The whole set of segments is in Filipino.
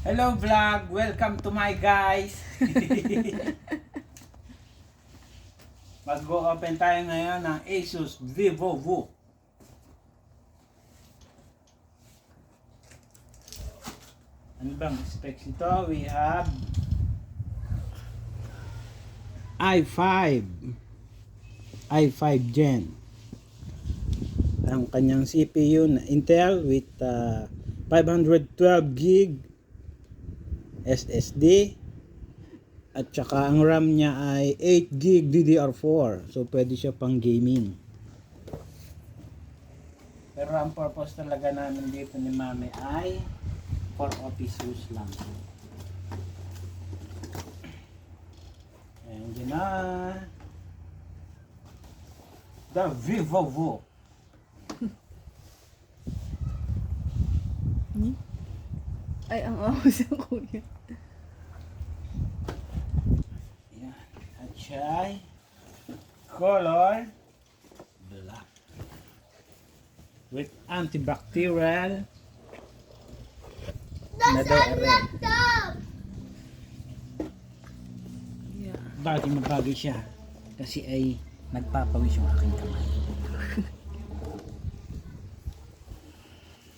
Hello vlog! Welcome to my guys! Mag-open tayo ngayon ng Asus VivoBook. Ano bang specs ito? We have i5 Gen. Ang kanyang CPU na Intel with 512 gig SSD at saka ang RAM niya ay 8 gig DDR4, so pwede siya pang gaming. Pero ang purpose talaga namin dito ni Mami ay for office use lang. And yun na the VivoBook. Ay, ang ahos ang kuya. Yan. At siya ay color black with antibacterial na daw red. Yeah. Bagay na bagay siya kasi ay nagpapawis yung aking kamay.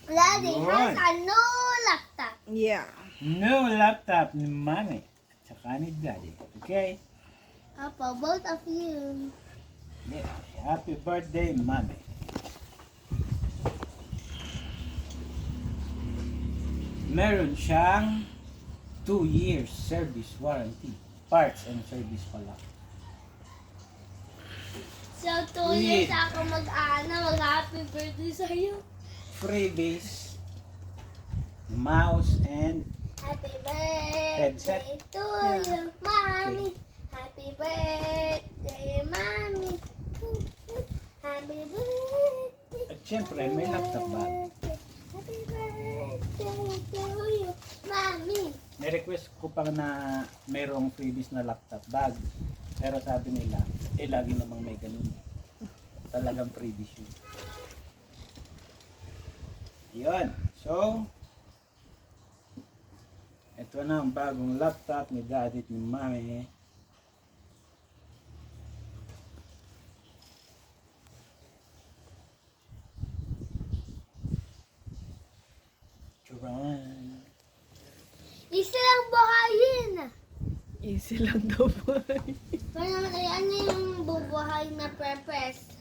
Daddy Yun. has a new laptop. Yeah. No laptop ni Mami at saka ni Daddy. Okay? For both of you. Yeah. Happy birthday, Mami. Meron siyang 2 years service warranty. Parts and service pala. So, 2 years ako mag-happy birthday sa'yo. Freebies, mouse, and Happy birthday Headset. to you, Mommy. Happy birthday, Mommy. Happy birthday. at syempre may laptop bag. Happy birthday to you, Mommy. Ni-request ko pa na mayroong freebies na laptop bag. Pero sabi nila, lagi namang may ganun. Talagang freebies yun. Yun. So, ito na ang bagong laptop ni Daddy at ni Mami. Churan. Isa lang buhayin. Easy lang daw po. Parang ano yung bubuhay na purpose?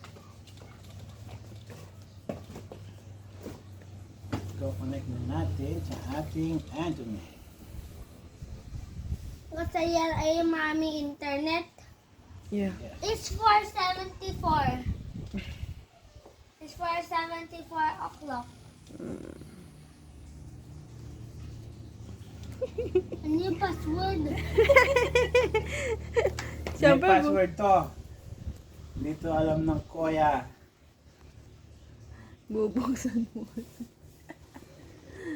Connect na natin sa ating internet. Kasi yan ay Mommy internet. Yeah. It's 4:74. It's 4:74 o'clock. Ano yung password? May Siyempre, password to. Dito alam ng kuya. bubuksan mo.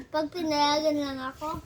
Pag pinayagan lang ako.